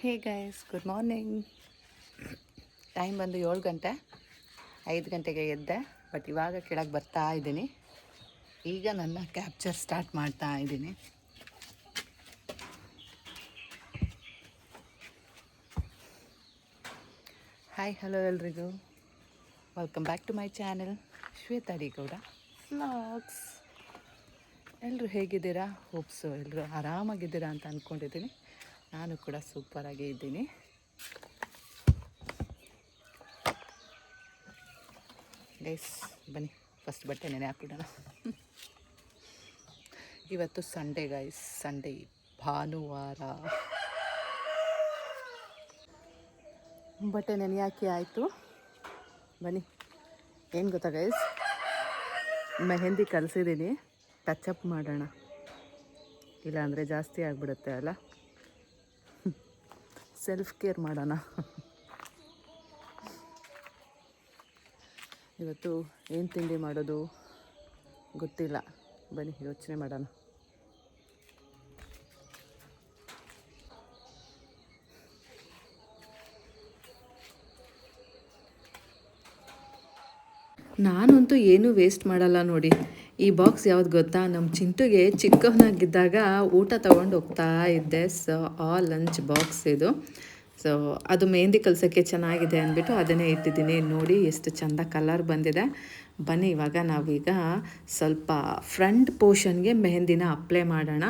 ಹೇ guys, good morning. Time ಬಂದು 7 ಗಂಟೆ. 5 ಗಂಟೆಗೆ ಎದ್ದೆ, ಬಟ್ ಇವಾಗ ಕೆಳಗೆ ಬರ್ತಾ ಇದ್ದೀನಿ. ಈಗ ನನ್ನ ಕ್ಯಾಪ್ಚರ್ ಸ್ಟಾರ್ಟ್ ಮಾಡ್ತಾ ಇದ್ದೀನಿ. ಹಾಯ್, ಹಲೋ ಎಲ್ರಿಗೂ. Welcome back to my channel Shweta D Gowda vlogs. ಎಲ್ಲರೂ ಹೇಗಿದ್ದೀರಾ? ಹೋಪ್ಸು ಎಲ್ಲರೂ ಆರಾಮಾಗಿದ್ದೀರಾ ಅಂತ ಅಂದ್ಕೊಂಡಿದ್ದೀನಿ. ನಾನು ಕೂಡ ಸೂಪರಾಗಿ ಇದ್ದೀನಿ. ಗೈಸ್ ಬನ್ನಿ, ಫಸ್ಟ್ ಬಟ್ಟೆ ನೆನೆ ಹಾಕ್ಬಿಡೋಣ. ಇವತ್ತು ಸಂಡೇ ಗೈಸ್, ಸಂಡೇ ಭಾನುವಾರ. ಬಟ್ಟೆ ನೆನೆ ಹಾಕಿ ಆಯಿತು. ಬನ್ನಿ, ಏನು ಗೊತ್ತಾ ಗೈಸ್, ಮೆಹಂದಿ ಕಲಿಸಿದ್ದೀನಿ. ಟಚಪ್ ಮಾಡೋಣ, ಇಲ್ಲಾಂದರೆ ಜಾಸ್ತಿ ಆಗಿಬಿಡುತ್ತೆ ಅಲ್ಲ. ಸೆಲ್ಫ್ ಕೇರ್ ಮಾಡೋಣ. ಇವತ್ತು ಏನು ತಿಂಡಿ ಮಾಡೋದು ಗೊತ್ತಿಲ್ಲ. ಬನ್ನಿ ಯೋಚನೆ ಮಾಡೋಣ. ನಾನಂತೂ ಏನೂ ವೇಸ್ಟ್ ಮಾಡಲ್ಲ ನೋಡಿ. ಈ ಬಾಕ್ಸ್ ಯಾವ್ದು ಗೊತ್ತಾ, ನಮ್ಮ ಚಿಂಟುಗೆ ಚಿಕ್ಕವನಾಗಿದ್ದಾಗ ಊಟ ತೊಗೊಂಡು ಹೋಗ್ತಾ ಇದ್ದೆ. ಸೊ ಆ ಲಂಚ್ ಬಾಕ್ಸ್ ಇದು. ಸೊ ಅದು ಮೆಹಂದಿ ಕಲ್ಸೋಕ್ಕೆ ಚೆನ್ನಾಗಿದೆ ಅಂದ್ಬಿಟ್ಟು ಅದನ್ನೇ ಇಟ್ಟಿದ್ದೀನಿ. ನೋಡಿ ಎಷ್ಟು ಚೆಂದ ಕಲರ್ ಬಂದಿದೆ. ಬನ್ನಿ ಇವಾಗ ನಾವೀಗ ಸ್ವಲ್ಪ ಫ್ರಂಟ್ ಪೋರ್ಷನ್ಗೆ ಮೆಹಂದಿನ ಅಪ್ಲೈ ಮಾಡೋಣ.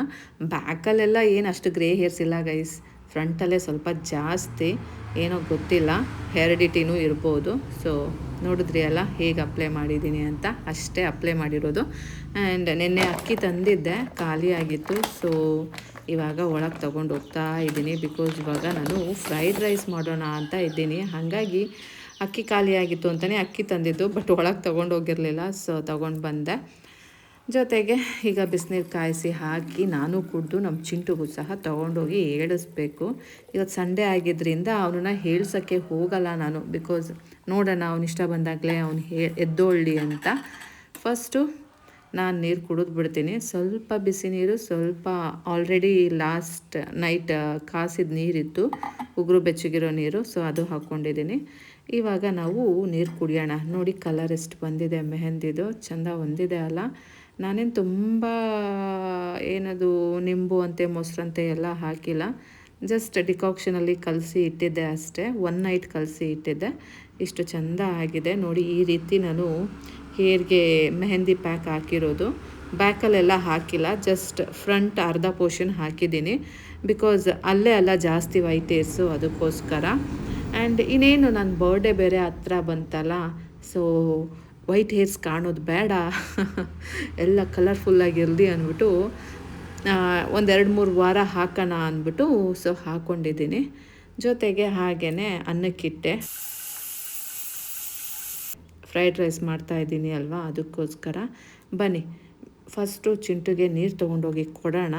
ಬ್ಯಾಕಲ್ಲೆಲ್ಲ ಏನು ಅಷ್ಟು ಗ್ರೇ ಹೇರ್ಸ್ ಇಲ್ಲ ಗೈಸ್, ಫ್ರಂಟಲ್ಲೇ ಸ್ವಲ್ಪ ಜಾಸ್ತಿ. ಏನೋ ಗೊತ್ತಿಲ್ಲ, ಹೆರಿಡಿಟಿನೂ ಇರ್ಬೋದು. ಸೊ ನೋಡಿದ್ರಿ ಅಲ್ಲ ಹೇಗೆ ಅಪ್ಲೈ ಮಾಡಿದ್ದೀನಿ ಅಂತ, ಅಷ್ಟೇ ಅಪ್ಲೈ ಮಾಡಿರೋದು. ಆ್ಯಂಡ್ ನಿನ್ನೆ ಅಕ್ಕಿ ತಂದಿದ್ದೆ, ಖಾಲಿ ಆಗಿತ್ತು. ಸೊ ಇವಾಗ ಒಳಗೆ ತೊಗೊಂಡು ಹೋಗ್ತಾ ಇದ್ದೀನಿ. ಬಿಕಾಸ್ ಇವಾಗ ನಾನು ಫ್ರೈಡ್ ರೈಸ್ ಮಾಡೋಣ ಅಂತ ಇದ್ದೀನಿ. ಹಾಗಾಗಿ ಅಕ್ಕಿ ಖಾಲಿ ಆಗಿತ್ತು ಅಂತಲೇ ಅಕ್ಕಿ ತಂದಿದ್ದು, ಬಟ್ ಒಳಗೆ ತೊಗೊಂಡು ಹೋಗಿರಲಿಲ್ಲ. ಸೊ ತೊಗೊಂಡು ಬಂದೆ. ಜೊತೆಗೆ ಈಗ ಬಿಸಿನೀರು ಕಾಯಿಸಿ ಹಾಕಿ ನಾನು ಕುಡಿದು ನಮ್ಮ ಚಿಂಟುಗೂ ಸಹ ತೊಗೊಂಡೋಗಿ ಏಳಿಸ್ಬೇಕು. ಇವತ್ತು ಸಂಡೇ ಆಗಿದ್ದರಿಂದ ಅವನನ್ನು ಹೇಳ್ಸೋಕ್ಕೆ ಹೋಗಲ್ಲ ನಾನು. ಬಿಕಾಸ್ ನೋಡೋಣ, ಅವನು ಇಷ್ಟ ಬಂದಾಗಲೇ ಅವನು ಎದ್ದೊಳ್ಳಿ ಅಂತ. ಫಸ್ಟು ನಾನು ನೀರು ಕುಡಿದ್ಬಿಡ್ತೀನಿ. ಸ್ವಲ್ಪ ಬಿಸಿ ನೀರು, ಸ್ವಲ್ಪ ಆಲ್ರೆಡಿ ಲಾಸ್ಟ್ ನೈಟ್ ಕಾಸಿದ ನೀರಿತ್ತು, ಉಗುರು ಬೆಚ್ಚಗಿರೋ ನೀರು. ಸೊ ಅದು ಹಾಕ್ಕೊಂಡಿದ್ದೀನಿ. ಇವಾಗ ನಾವು ನೀರು ಕುಡಿಯೋಣ. ನೋಡಿ ಕಲರ್ ಎಷ್ಟು ಬಂದಿದೆ ಮೆಹಂದಿದು, ಚೆಂದ ಹೊಂದಿದೆ ಅಲ್ಲ. ನಾನೇನು ತುಂಬ ಏನದು ನಿಂಬು ಅಂತೆ ಮೊಸರಂತೆ ಎಲ್ಲ ಹಾಕಿಲ್ಲ. ಜಸ್ಟ್ ಡಿಕಾಕ್ಷನಲ್ಲಿ ಕಲಸಿ ಇಟ್ಟಿದ್ದೆ ಅಷ್ಟೇ. 1 ನೈಟ್ ಕಲಸಿ ಇಟ್ಟಿದ್ದೆ. ಇಷ್ಟು ಚೆಂದ ಆಗಿದೆ ನೋಡಿ. ಈ ರೀತಿ ನಾನು ಹೇರ್ಗೆ ಮೆಹಂದಿ ಪ್ಯಾಕ್ ಹಾಕಿರೋದು. ಬ್ಯಾಕಲ್ಲೆಲ್ಲ ಹಾಕಿಲ್ಲ, ಜಸ್ಟ್ ಫ್ರಂಟ್ ಅರ್ಧ ಪೋರ್ಷನ್ ಹಾಕಿದ್ದೀನಿ. ಬಿಕಾಸ್ ಅಲ್ಲೇ ಅಲ್ಲ ಜಾಸ್ತಿ ವೈಟ್ ಹೇರ್ಸು, ಅದಕ್ಕೋಸ್ಕರ. ಆ್ಯಂಡ್ ಇನ್ನೇನು ನನ್ನ ಬರ್ಡೇ ಬೇರೆ ಹತ್ರ ಬಂತಲ್ಲ. ಸೊ ವೈಟ್ ಹೇರ್ಸ್ ಕಾಣೋದು ಬೇಡ, ಎಲ್ಲ ಕಲರ್ಫುಲ್ಲಾಗಿರಲಿ ಅಂದ್ಬಿಟ್ಟು 1-2-3 ವಾರ ಹಾಕೋಣ ಅಂದ್ಬಿಟ್ಟು ಸೊ ಹಾಕ್ಕೊಂಡಿದ್ದೀನಿ. ಜೊತೆಗೆ ಹಾಗೆಯೇ ಅನ್ನಕ್ಕಿಟ್ಟೆ. ಫ್ರೈಡ್ ರೈಸ್ ಮಾಡ್ತಾಯಿದ್ದೀನಿ ಅಲ್ವಾ, ಅದಕ್ಕೋಸ್ಕರ. ಬನ್ನಿ ಫಸ್ಟು ಚಿಂಟುಗೆ ನೀರು ತೊಗೊಂಡೋಗಿ ಕೊಡೋಣ.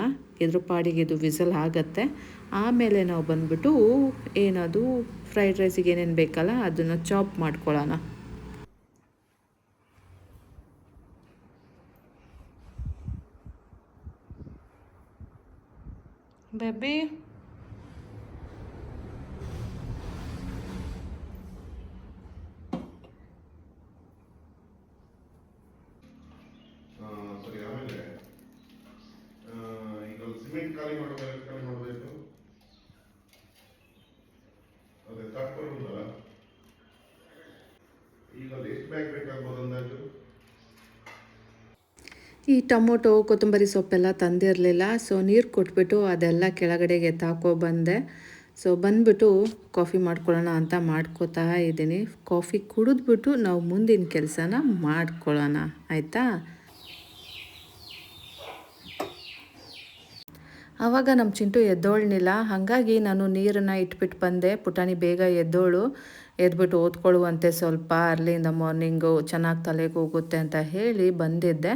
ಇದ್ರ ಪಾಡಿಗೆ ಇದು ವಿಸಲ್ ಆಗುತ್ತೆ. ಆಮೇಲೆ ನಾವು ಬಂದ್ಬಿಟ್ಟು ಏನದು ಫ್ರೈಡ್ ರೈಸಿಗೆ ಏನೇನು ಬೇಕಲ್ಲ ಅದನ್ನು ಚಾಪ್ ಮಾಡ್ಕೊಳ್ಳೋಣ. ಬೇಬಿ ಸರಿ. ಆಮೇಲೆ ಈಗ ಸಿಮೆಂಟ್ ಖಾಲಿ ಮಾಡಬೇಕು. ಅದೇ ತಾತ್ಪರ್ಯ ಈಗ ಎಷ್ಟು ಬ್ಯಾಗ್ ಬೇಕಾಗ್ಬೋದು ಅಂದಾಜು? ಈ ಟೊಮೊಟೊ ಕೊತ್ತಂಬರಿ ಸೊಪ್ಪೆಲ್ಲ ತಂದಿರಲಿಲ್ಲ. ಸೊ ನೀರು ಕೊಟ್ಬಿಟ್ಟು ಅದೆಲ್ಲ ಕೆಳಗಡೆಗೆ ಬಂದೆ. ಸೊ ಬಂದುಬಿಟ್ಟು ಕಾಫಿ ಮಾಡ್ಕೊಳ್ಳೋಣ ಅಂತ ಮಾಡ್ಕೋತಾ ಇದ್ದೀನಿ. ಕಾಫಿ ಕುಡಿದ್ಬಿಟ್ಟು ನಾವು ಮುಂದಿನ ಕೆಲಸನ ಮಾಡ್ಕೊಳ್ಳೋಣ, ಆಯಿತಾ? ಆವಾಗ ನಮ್ಮ ಚಿಂಟು ಎದ್ದೋಳ್ನಿಲ್ಲ. ಹಾಗಾಗಿ ನಾನು ನೀರನ್ನು ಇಟ್ಬಿಟ್ಟು ಬಂದೆ. ಪುಟಾಣಿ ಬೇಗ ಎದ್ಬಿಟ್ಟು ಓದ್ಕೊಳ್ಳುವಂತೆ, ಸ್ವಲ್ಪ ಅರ್ಲಿಂದ ಮಾರ್ನಿಂಗು ಚೆನ್ನಾಗಿ ತಲೆಗೆ ಹೋಗುತ್ತೆ ಅಂತ ಹೇಳಿ ಬಂದಿದ್ದೆ.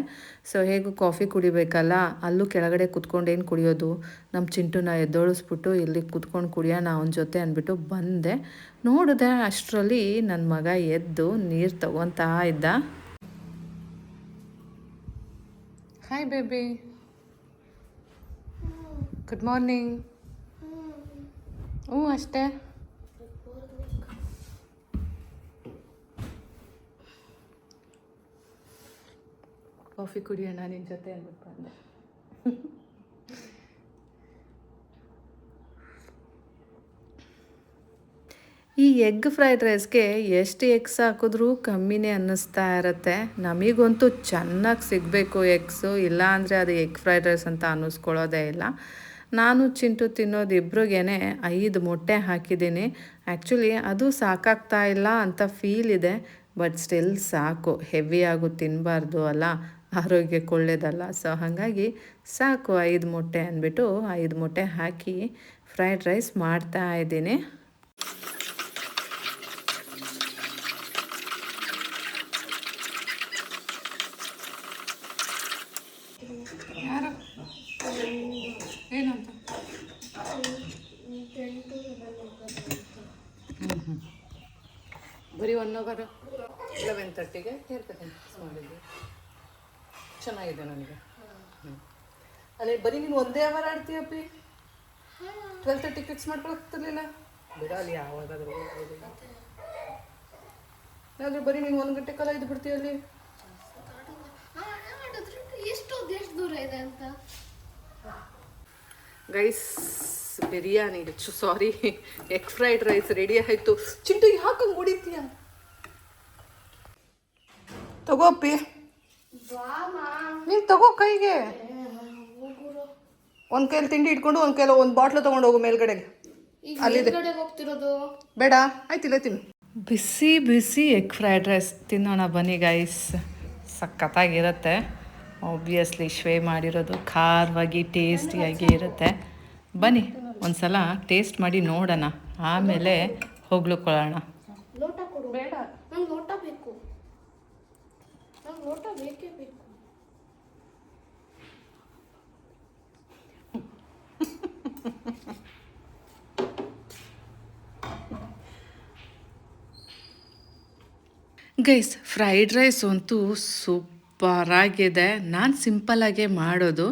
ಸೊ ಹೇಗೂ ಕಾಫಿ ಕುಡಿಬೇಕಲ್ಲ, ಅಲ್ಲೂ ಕೆಳಗಡೆ ಕುತ್ಕೊಂಡು ಏನು ಕುಡಿಯೋದು, ನಮ್ಮ ಚಿಂಟುನ ಎದ್ದೋಳಿಸ್ಬಿಟ್ಟು ಇಲ್ಲಿ ಕುತ್ಕೊಂಡು ಕುಡಿಯೋಣ ಅವನ ಜೊತೆ ಅಂದ್ಬಿಟ್ಟು ಬಂದೆ. ನೋಡಿದೆ ಅಷ್ಟರಲ್ಲಿ ನನ್ನ ಮಗ ಎದ್ದು ನೀರು ತಗೊತಾ ಇದ್ದ. Hi baby, good morning. ಹ್ಞೂ ಅಷ್ಟೇ. ಕಾಫಿ ಕುಡಿಯೋಣ ನಿನ್ನ ಜೊತೆ ಅಂದ್ಬಿಟ್ಟು ಬಂದೆ. ಈ ಎಗ್ ಫ್ರೈಡ್ ರೈಸ್ಗೆ ಎಷ್ಟು ಎಗ್ಸ್ ಹಾಕಿದ್ರೂ ಕಮ್ಮಿನೇ ಅನ್ನಿಸ್ತಾ ಇರುತ್ತೆ. ನಮಗಂತೂ ಚೆನ್ನಾಗಿ ಸಿಗಬೇಕು ಎಗ್ಸು, ಇಲ್ಲ ಅಂದರೆ ಅದು ಎಗ್ ಫ್ರೈಡ್ ರೈಸ್ ಅಂತ ಅನ್ನಿಸ್ಕೊಳ್ಳೋದೇ ಇಲ್ಲ. ನಾನು ಚಿಂಟು ತಿನ್ನೋದು ಇಬ್ರಿಗೇ 5 ಮೊಟ್ಟೆ ಹಾಕಿದ್ದೀನಿ. ಆ್ಯಕ್ಚುಲಿ ಅದು ಸಾಕಾಗ್ತಾ ಇಲ್ಲ ಅಂತ ಫೀಲ್ ಇದೆ, ಬಟ್ ಸ್ಟಿಲ್ ಸಾಕು. ಹೆವಿಯಾಗೂ ತಿನ್ನಬಾರ್ದು ಅಲ್ಲ, ಆರೋಗ್ಯಕ್ಕೆ ಒಳ್ಳೆಯದಲ್ಲ. ಸೊ ಹಾಗಾಗಿ ಸಾಕು 5 ಮೊಟ್ಟೆ ಅಂದ್ಬಿಟ್ಟು 5 ಮೊಟ್ಟೆ ಹಾಕಿ ಫ್ರೈಡ್ ರೈಸ್ ಮಾಡ್ತಾ ಇದ್ದೀನಿ. ಯಾರು ಏನಂತ ಬರೀ 1 ಅವರ್ 11:30ಗೆ ಹೇರ್ ಕಟಿಂಗ್ ಮಾಡಿದ್ವಿ. ಚೆನ್ನಾಗಿದೆ ನನಗೆ. ಅಲ್ಲೇ ಬರೀ ನೀನು 1 ಅವರ್ ಆಡ್ತೀಯಪ್ಪಿ. 12:30 ಫಿಕ್ಸ್ ಮಾಡ್ಕೊಳಕ್ತಿರ್ಲಿಲ್ಲ ಬಿಡ, ಅಲ್ಲಿ ಯಾವಾಗಾದ್ರೂ ಹೋಗ್ಬೋದಿಲ್ಲ. ಆದ್ರೆ ಬರೀ ನೀನು 1 ಗಂಟೆ ಕಾಲ ಇದ್ದು ಬಿಡ್ತೀಯ ಅಲ್ಲಿ. ಎಷ್ಟು ದೂರ ಇದೆ ಅಂತ ಗೈಸ್, ಬಿರಿಯಾನಿ ಸಾರಿ ಎಗ್ ಫ್ರೈಡ್ ರೈಸ್ ರೆಡಿ ಆಯಿತು. ಚಿಂಟು ಯಾಕಂಗೆ ಹೊಡಿತೀಯ? ತಗೋ ಅಪ್ಪಿ, ನೀನು ತಗೋ ಕೈಗೆ. ಒಂದು ಕೈಯಲ್ಲಿ ತಿಂಡಿ ಇಟ್ಕೊಂಡು ಒಂದು ಕೈಯಲ್ಲಿ ಒಂದು ಬಾಟ್ಲು ತೊಗೊಂಡು ಹೋಗು ಮೇಲ್ಗಡೆಗೆ. ಅಲ್ಲಿದೆ ಹೋಗ್ತಿರೋದು. ಬೇಡ ಆಯ್ತಿಲ್ಲ ತಿನ್ನು. ಬಿಸಿ ಬಿಸಿ ಎಗ್ ಫ್ರೈಡ್ ರೈಸ್ ತಿನ್ನೋಣ ಬನ್ನಿ ಗೈಸ್. ಸಖತ್ತಾಗಿರುತ್ತೆ. ಆಬ್ವಿಯಸ್ಲಿ ಶ್ವೇ ಮಾಡಿರೋದು ಖಾರವಾಗಿ ಟೇಸ್ಟಿಯಾಗಿ ಇರುತ್ತೆ. ಬನ್ನಿ ಒಂದು ಸಲ ಟೇಸ್ಟ್ ಮಾಡಿ ನೋಡೋಣ, ಆಮೇಲೆ ಹೊಗ್ಳುಕೊಳ್ಳೋಣ. ಲೋಟ ಕೊಡು. ಬೇಡ, ನಂಗೆ ಲೋಟ ಬೇಕು. ನಂಗೆ ಲೋಟ ಬೇಕೇ ಬೇಕು. ಗೈಸ್, ಫ್ರೈಡ್ ರೈಸ್ ಅಂತೂ ಸೂಪರಾಗಿದೆ. ನಾನು ಸಿಂಪಲ್ಲಾಗೇ ಮಾಡೋದು,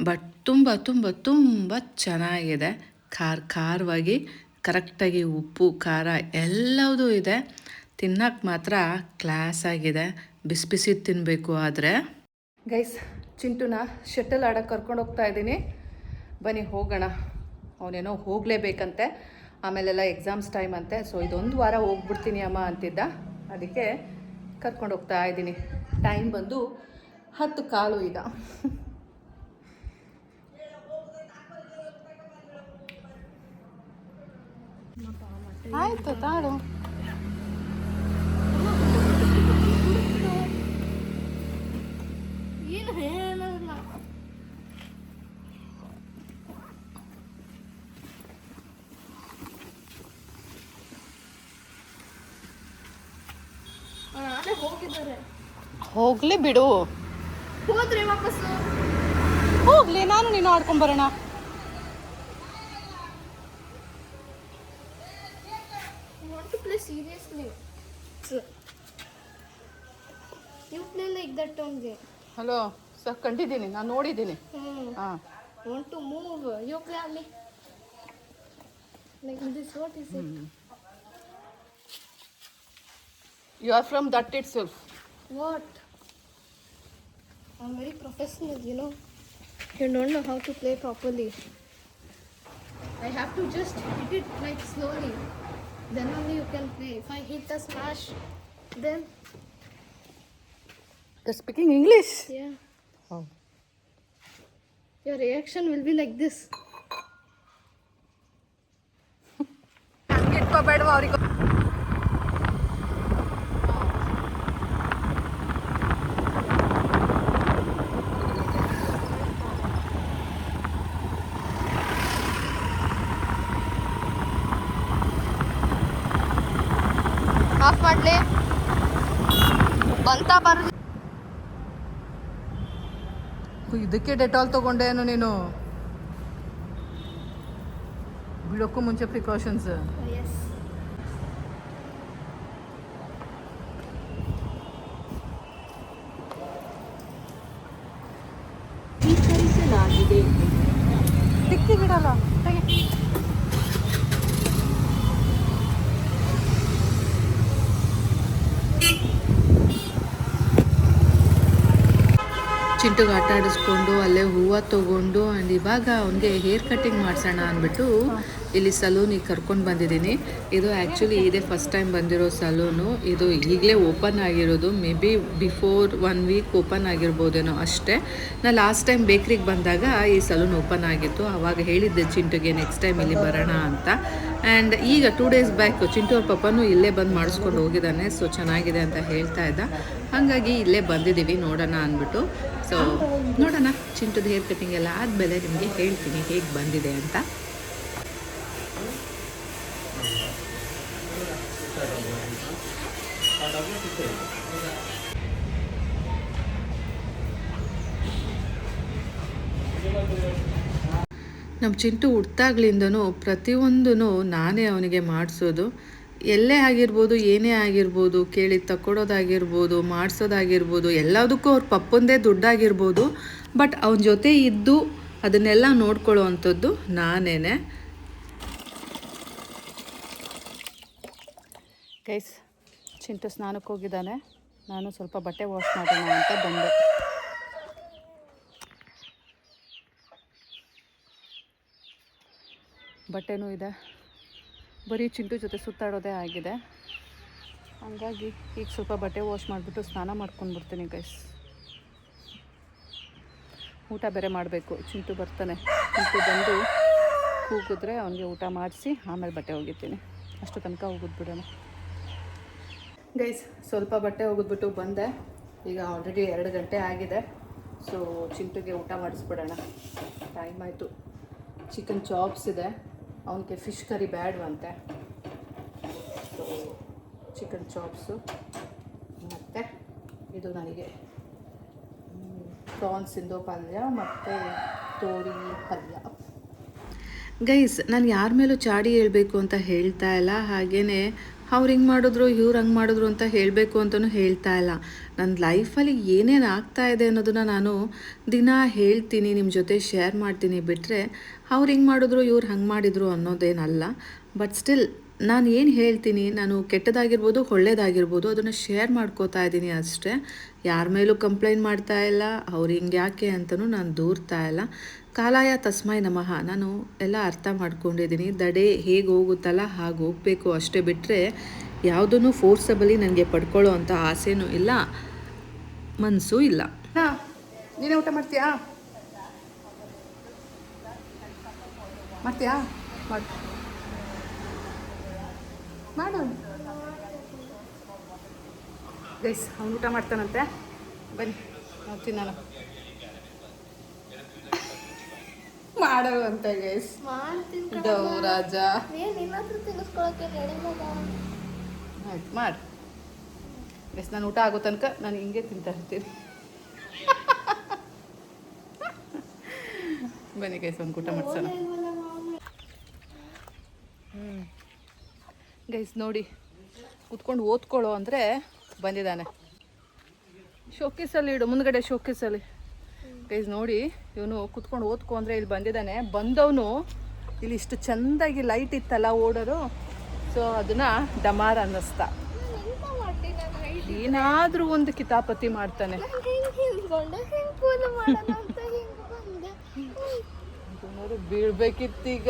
ಬಟ್ ತುಂಬ ತುಂಬ ತುಂಬ ಚೆನ್ನಾಗಿದೆ. ಖಾರವಾಗಿ ಕರೆಕ್ಟಾಗಿ ಉಪ್ಪು ಖಾರ ಎಲ್ಲದೂ ಇದೆ. ತಿನ್ನೋಕ್ಕೆ ಮಾತ್ರ ಕ್ಲಾಸ್ ಆಗಿದೆ. ಬಿಸಿ ಬಿಸಿ ತಿನ್ನಬೇಕು. ಆದರೆ ಗೈಸ್, ಚಿಂಟುನ ಶಟಲ್ ಆಡೋಕ್ಕೆ ಕರ್ಕೊಂಡು ಹೋಗ್ತಾ ಇದ್ದೀನಿ. ಬನ್ನಿ ಹೋಗೋಣ. ಅವನೇನೋ ಹೋಗಲೇಬೇಕಂತೆ, ಆಮೇಲೆಲ್ಲ ಎಕ್ಸಾಮ್ಸ್ ಟೈಮ್ ಅಂತೆ. ಸೊ ಇದೊಂದು ವಾರ ಹೋಗ್ಬಿಡ್ತೀನಿ ಅಮ್ಮ ಅಂತಿದ್ದ, ಅದಕ್ಕೆ ಕರ್ಕೊಂಡು ಹೋಗ್ತಾ ಇದ್ದೀನಿ. ಟೈಮ್ ಬಂದು 10:15 ಈಗ. ಆಯ್ತು ತಾಳು. ಏನು ಹೇಳಲ್ಲ. ಹೋಗಿದ್ದಾರೆ. ಹೋಗ್ಲಿ ಬಿಡು, ಹೋದ್ರೆ ವಾಪಸ್ಸು ಹೋಗ್ಲಿ. ನಾನು ನೀನು ಆಡ್ಕೊಂಬರೋಣ. seriously. You play like that only. Hello sir, ಕಂಡಿದ್ದೀನಿ, ನಾನು ನೋಡಿದ್ದೀನಿ. ಹಾಂ, Want to move? You play only. Like this, what is it? You are from that itself. What? I'm very professional, you know. You don't know how to play properly. I have to just hit it like slowly. Then only you can play. If I hit the smash, then You're speaking English? yeah, Oh. your reaction will be like this. ಹಂಗೆ ಇಟ್ಕೋಬೇಡವಾ ಅವ್ರಿಗೆ. Of ಮಾಡ್ಲಿ ಬಂತ ಬರ. ಇದಕ್ಕೆ Dettol ತಗೊಂಡೇನು ನೀನು? ಬಿಡೋಕ್ಕೂ ಮುಂಚೆ precautions. Yes. ಟಿಕ್ಕಿ ಬಿಡಲ್ಲ. ಚಿಂಟುಗೆ ಆಟ ಆಡಿಸ್ಕೊಂಡು ಅಲ್ಲೇ ಹೂವು ತೊಗೊಂಡು ಆ್ಯಂಡ್ ಇವಾಗ ಅವನಿಗೆ ಹೇರ್ ಕಟ್ಟಿಂಗ್ ಮಾಡಿಸೋಣ ಅಂದ್ಬಿಟ್ಟು ಇಲ್ಲಿ ಸಲೂನಿಗೆ ಕರ್ಕೊಂಡು ಬಂದಿದ್ದೀನಿ. ಇದು ಆ್ಯಕ್ಚುಲಿ ಇದೇ ಫಸ್ಟ್ ಟೈಮ್ ಬಂದಿರೋ ಸಲೂನು. ಇದು ಈಗಲೇ ಓಪನ್ ಆಗಿರೋದು, maybe before 1 week open ಆಗಿರ್ಬೋದೇನೋ ಅಷ್ಟೇ. ನಾನು ಲಾಸ್ಟ್ ಟೈಮ್ ಬೇಕ್ರಿಗೆ ಬಂದಾಗ ಈ ಸಲೂನ್ ಓಪನ್ ಆಗಿತ್ತು. ಆವಾಗ ಹೇಳಿದ್ದೆ ಚಿಂಟುಗೆ ನೆಕ್ಸ್ಟ್ ಟೈಮ್ ಇಲ್ಲಿ ಬರೋಣ ಅಂತ. ಆ್ಯಂಡ್ ಈಗ 2 ಡೇಸ್ ಬ್ಯಾಕ್ ಚಿಂಟು ಅವ್ರ ಪಪ್ಪನೂ ಇಲ್ಲೇ ಬಂದು ಮಾಡಿಸ್ಕೊಂಡು ಹೋಗಿದ್ದಾನೆ. ಸೊ ಚೆನ್ನಾಗಿದೆ ಅಂತ ಹೇಳ್ತಾ ಇದ್ದ, ಹಾಗಾಗಿ ಇಲ್ಲೇ ಬಂದಿದ್ದೀವಿ ನೋಡೋಣ ಅಂದ್ಬಿಟ್ಟು. ಸೊ ನೋಡೋಣ, ಚಿಂಟುದು ಹೇರ್ ಕಟ್ಟಿಂಗ್ ಎಲ್ಲ ಆದಮೇಲೆ ನಿಮಗೆ ಹೇಳ್ತೀನಿ ಹೇಗೆ ಬಂದಿದೆ ಅಂತ. ನಮ್ಮ ಚಿಂಟು ಹುಟ್ಟಾಗ್ಲಿಂದನೂ ಪ್ರತಿಯೊಂದೂ ನಾನೇ ಅವನಿಗೆ ಮಾಡಿಸೋದು. ಎಲ್ಲೇ ಆಗಿರ್ಬೋದು, ಏನೇ ಆಗಿರ್ಬೋದು, ಕೇಳಿ ತಗೊಳೋದಾಗಿರ್ಬೋದು, ಮಾಡಿಸೋದಾಗಿರ್ಬೋದು, ಎಲ್ಲದಕ್ಕೂ ಅವ್ರ ಪಪ್ಪಂದೇ ದುಡ್ಡಾಗಿರ್ಬೋದು, ಬಟ್ ಅವನ ಜೊತೆ ಇದ್ದು ಅದನ್ನೆಲ್ಲ ನೋಡ್ಕೊಳ್ಳೋ ಅಂಥದ್ದು ನಾನೇ. ಗೈಸ್, ಚಿಂಟು ಸ್ನಾನಕ್ಕೆ ಹೋಗಿದ್ದಾನೆ. ನಾನು ಸ್ವಲ್ಪ ಬಟ್ಟೆ ವಾಶ್ ಮಾಡೋಣ ಅಂತ ಬಂದೆ. ಬಟ್ಟೆನೂ ಇದೆ, ಬರೀ ಚಿಂಟು ಜೊತೆ ಸುತ್ತಾಡೋದೇ ಆಗಿದೆ. ಹಾಗಾಗಿ ಈಗ ಸ್ವಲ್ಪ ಬಟ್ಟೆ ವಾಶ್ ಮಾಡಿಬಿಟ್ಟು ಸ್ನಾನ ಮಾಡ್ಕೊಂಡು ಬರ್ತೀನಿ ಗೈಸ್. ಊಟ ಬೇರೆ ಮಾಡಬೇಕು, ಚಿಂಟು ಬರ್ತಾನೆ. ಚಿಂಟು ಬಂದು ಕೂಗಿದ್ರೆ ಅವನಿಗೆ ಊಟ ಮಾಡಿಸಿ ಆಮೇಲೆ ಬಟ್ಟೆ ಒಗಿತೀನಿ. ಅಷ್ಟು ತನಕ ಹೋಗಿದ್ಬಿಡೋಣ ಗೈಸ್. ಸ್ವಲ್ಪ ಬಟ್ಟೆ ಒಗೆದ್ಬಿಟ್ಟು ಬಂದೆ. ಈಗ ಆಲ್ರೆಡಿ 2 ಗಂಟೆ ಆಗಿದೆ. ಸೊ ಚಿಂಟುಗೆ ಊಟ ಮಾಡಿಸ್ಬಿಡೋಣ, ಟೈಮ್ ಆಯಿತು. ಚಿಕನ್ ಚಾಪ್ಸ್ ಇದೆ, ಅವನಿಗೆ ಫಿಶ್ ಕರಿ ಬ್ಯಾಡ್ವಂತೆ. ಸೊ ಚಿಕನ್ ಚಾಪ್ಸು ಮತ್ತು ಇದು ನನಗೆ ಪ್ರಾನ್ಸಿಂದು ಪಲ್ಯ ಮತ್ತು ತೋರಿ ಪಲ್ಯ. ಗೈಸ್, ನಾನು ಯಾರ ಮೇಲೂ ಚಾಡಿ ಹೇಳಬೇಕು ಅಂತ ಹೇಳ್ತಾ ಇಲ್ಲ, ಹಾಗೆಯೇ ಅವ್ರು ಹಿಂಗೆ ಮಾಡಿದ್ರು ಇವ್ರು ಹಂಗೆ ಮಾಡಿದ್ರು ಅಂತ ಹೇಳಬೇಕು ಅಂತಲೂ ಹೇಳ್ತಾ ಇಲ್ಲ. ನನ್ನ ಲೈಫಲ್ಲಿ ಏನೇನು ಆಗ್ತಾಯಿದೆ ಅನ್ನೋದನ್ನು ನಾನು ದಿನ ಹೇಳ್ತೀನಿ, ನಿಮ್ಮ ಜೊತೆ ಶೇರ್ ಮಾಡ್ತೀನಿ. ಬಿಟ್ಟರೆ ಅವ್ರು ಹಿಂಗೆ ಮಾಡಿದ್ರು ಇವ್ರು ಹಂಗೆ ಮಾಡಿದರು ಅನ್ನೋದೇನಲ್ಲ. ಬಟ್ ಸ್ಟಿಲ್ ನಾನು ಏನು ಹೇಳ್ತೀನಿ, ನಾನು ಕೆಟ್ಟದಾಗಿರ್ಬೋದು ಒಳ್ಳೇದಾಗಿರ್ಬೋದು ಅದನ್ನು ಶೇರ್ ಮಾಡ್ಕೋತಾ ಇದ್ದೀನಿ ಅಷ್ಟೇ. ಯಾರ ಮೇಲೂ ಕಂಪ್ಲೇಂಟ್ ಮಾಡ್ತಾ ಇಲ್ಲ, ಅವ್ರು ಹಿಂಗೆ ಯಾಕೆ ಅಂತಲೂ ನಾನು ದೂರ್ತಾ ಇಲ್ಲ. ಕಾಲಾಯ ತಸ್ಮೈ ನಮಃ, ನಾನು ಎಲ್ಲ ಅರ್ಥ ಮಾಡ್ಕೊಂಡಿದ್ದೀನಿ. ದಡೆ ಹೇಗೆ ಹೋಗುತ್ತಲ್ಲ ಹಾಗೆ ಹೋಗಬೇಕು ಅಷ್ಟೇ, ಬಿಟ್ಟರೆ ಯಾವುದನ್ನು ಫೋರ್ಸಬಲಿ ನನಗೆ ಪಡ್ಕೊಳ್ಳೋ ಅಂಥ ಆಸೆನೂ ಇಲ್ಲ, ಮನಸ್ಸೂ ಇಲ್ಲ. ನೀನೇ ಊಟ ಮಾಡ್ತೀಯಾ? ಮಾಡ್ತೀಯಾ? ಮಾಡು ಗೈಸ್. ಅವ್ನು ಊಟ ಮಾಡ್ತಾನಂತೆ, ಬನ್ನಿ ನೋಡ್ತೀನಿ ನಾನು. ಮಾಡೋ ಅಂತ ಗೈಸ್, ರಾಜ ಆಯ್ತು ಮಾಡಿ ಗೈಸ್. ನಾನು ಊಟ ಆಗೋ ತನಕ ನಾನು ಹಿಂಗೆ ತಿಂತಾ ಇರ್ತೀನಿ. ಬನ್ನಿ ಗೈಸ್, ಒಂದು ಊಟ ಮಾಡ್ಸೋಣ. ಗೈಸ್ ನೋಡಿ, ಕುತ್ಕೊಂಡು ಓದ್ಕೊಳ್ಳೋ ಅಂದರೆ ಬಂದಿದ್ದಾನೆ. ಶೋಕೇಸಲ್ಲಿ ಇಡು, ಮುಂದ್ಗಡೆ ಶೋಕೇಸಲ್ಲಿ. ಗೈಸ್ ನೋಡಿ, ಇವನು ಕುತ್ಕೊಂಡು ಓದ್ಕೊ ಅಂದರೆ ಇಲ್ಲಿ ಬಂದಿದ್ದಾನೆ. ಬಂದವನು ಇಲ್ಲಿ ಇಷ್ಟು ಚೆಂದಾಗಿ ಲೈಟ್ ಇತ್ತಲ್ಲ ಓಡೋರು, ಸೊ ಅದನ್ನು ಡಮಾರ್ ಅನ್ನಿಸ್ತಾ. ಏನಾದರೂ ಒಂದು ಕಿತಾಪತಿ ಮಾಡ್ತಾನೆ. ಬೀಳ್ಬೇಕಿತ್ತೀಗ.